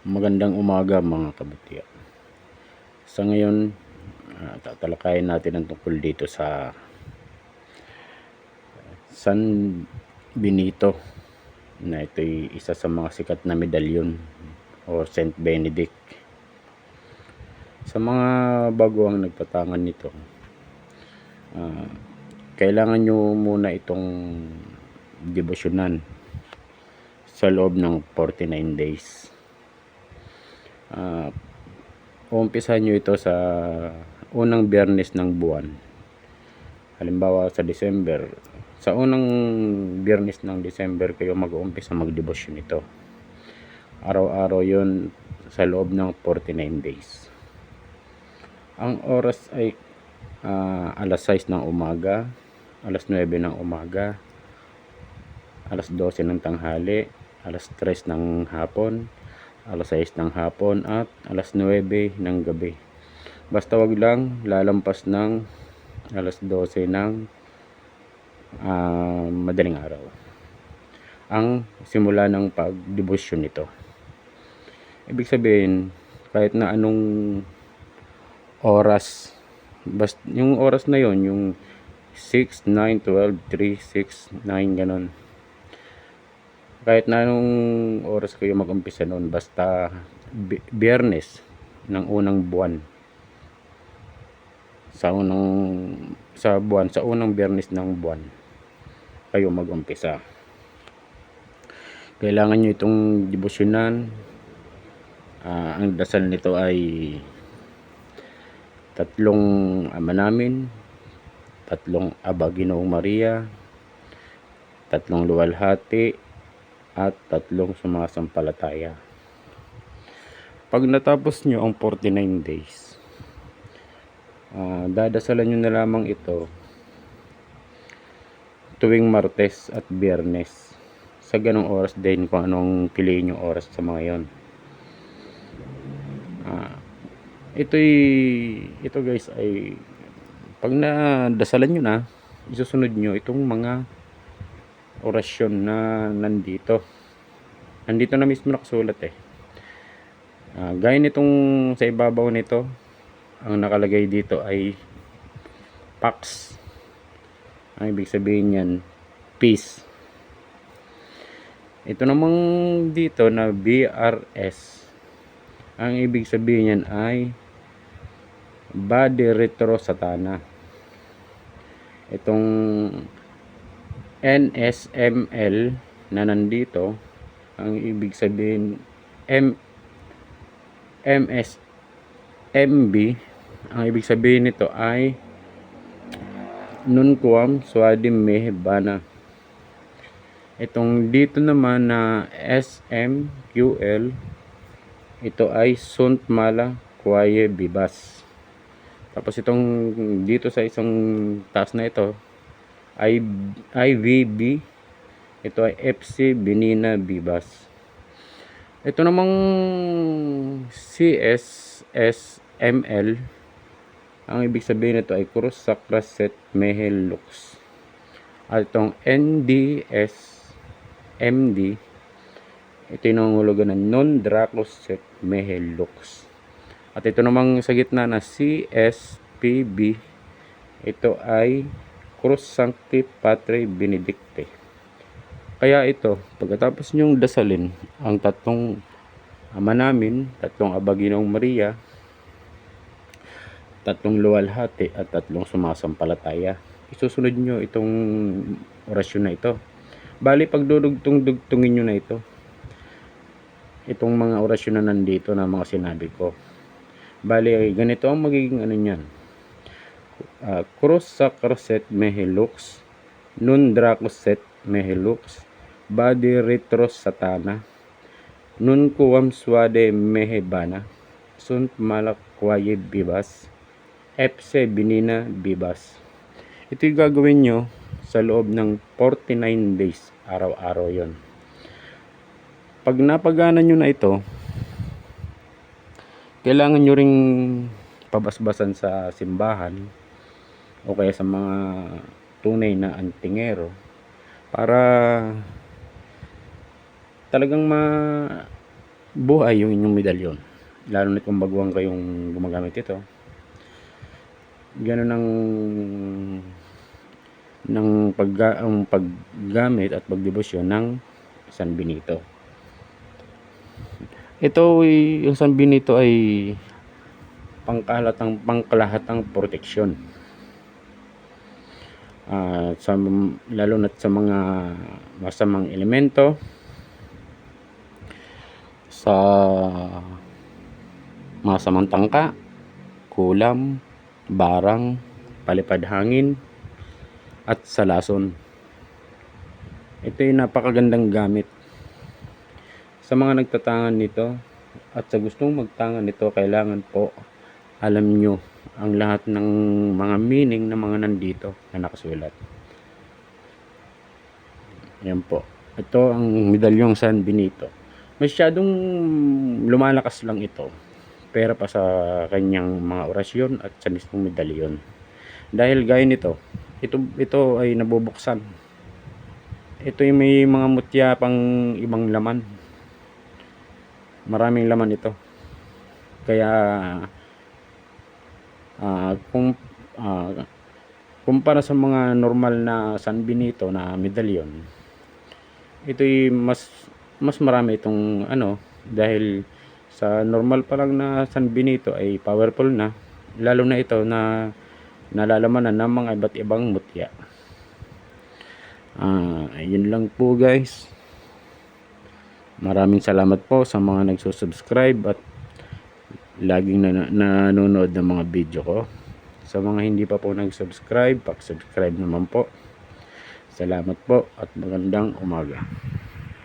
Magandang umaga mga kabutihan. Sa ngayon, tatalakayin natin ang tungkol dito sa San Benito na ito'y isa sa mga sikat na medalyon o Saint Benedict. Sa mga baguang nagpatangan nito, kailangan nyo muna itong debosyonan sa loob ng 49 days. Umpisahan nyo ito sa unang biyernes ng buwan. Halimbawa sa December, sa unang biyernes ng December kayo mag-uumpisa magdebosyon ito. Araw-araw yon sa loob ng 49 days. Ang oras ay alas 6 ng umaga, alas 9 ng umaga, alas 12 ng tanghali, alas 3 ng hapon, alas 6 ng hapon at alas 9 ng gabi. Basta wag lang lalampas ng alas 12 ng madaling araw ang simula ng pagdebosyon nito. Ibig sabihin, kahit na anong oras, basta yung oras na yon, yung 6, 9, 12, 3, 6, 9 ganon, kahit na anong oras kayo mag-umpisa noon, basta biyernes ng unang buwan, sa unang biyernes ng buwan kayo mag-umpisa. Kailangan nyo itong debosyonan. Ang dasal nito ay 3 Ama Namin, 3 Aba Ginoong Maria, 3 Luwalhati at 3 Sumasampalataya. Pag natapos nyo ang 49 days, dadasalan nyo na lamang ito tuwing Martes at Biyernes sa ganong oras din, kung anong piliin yung oras sa mga yon. Ito guys ay pag nadasalan nyo na, isusunod nyo itong mga orasyon na nandito na mismo nakasulat gaya nitong sa ibabaw nito, ang nakalagay dito ay Pax. Ang ibig sabihin yan, peace. Ito namang dito na BRS, ang ibig sabihin yan ay Body Retro Satana. Itong NSML na nandito, ang ibig sabihin MSMB, ang ibig sabihin nito ay Nunquam Suadim Mehe Bana. Itong dito naman na SMQL, ito ay Sunt Mala Quaye Bibas. Tapos itong dito sa isang taas na ito ay IVB, ito ay FC Benina Bibas. Ito namang CSSML, ang ibig sabihin nito ay Cruz Sacra Set Mehe Lux. At itong NDSMD, ito yung nangungulugan ng Non Dracos Set Mehe Lux. At ito namang sa gitna na CSPB, ito ay Cruz Sancti Patrae Benedicte. Kaya ito, pagkatapos nyong dasalin ang 3 Ama Namin, 3 Aba Ginoong Maria, 3 Luwalhati at 3 Sumasampalataya, isusunod nyo itong orasyon na ito. Bali, pagdudugtong-dugtungin nyo na ito, itong mga orasyon na nandito na mga sinabi ko. Bali, ganito ang magiging ano nyan. Cruz Sacra Set Mehe Lux, Nun Dracos Set Mehe Lux, Body Retro Satana, Nunquam Suade Mehe Bana, Sunt Mala Quaye Bibas, FC Benina Bibas. Ito yung gagawin nyo sa loob ng 49 days, araw-araw yon. Pag napagana nyo na ito, kailangan nyo ring pabasbasan sa simbahan o kaya sa mga tunay na antingero para talagang buhay yung inyong medalyon. Lalo na kung baguhan kayong gumagamit ito. Ganun ang paggamit at pagdebosyon ng San Benito. Yung San Benito ay pangkalahatang proteksyon. Lalo na sa mga masamang elemento, sa masamang tangka, kulam, barang, palipad hangin, at sa lason. Ito ay napakagandang gamit. Sa mga nagtatangan nito at sa gustong magtangan nito, kailangan po alam nyo ang lahat ng mga meaning ng mga nandito na nakasulat. Yan po. Ito ang medalyong San Benito. Masyadong lumalakas lang ito pera pa sa kanyang mga orasyon at sa mismong medalyon. Dahil gaya nito, ito ay nabubuksan. Ito ay may mga mutya pang ibang laman. Maraming laman ito. Kaya kumpara sa mga normal na San Benito na medalyon, ito ay mas marami itong dahil sa normal pa lang na San Benito ay powerful na, lalo na ito na nalalaman ng mga iba't ibang mutya. Yun lang po guys. Maraming salamat po sa mga nagsusubscribe at laging nanonood ng mga video ko. Sa mga hindi pa po nag-subscribe, pak-subscribe naman po. Salamat po at magandang umaga.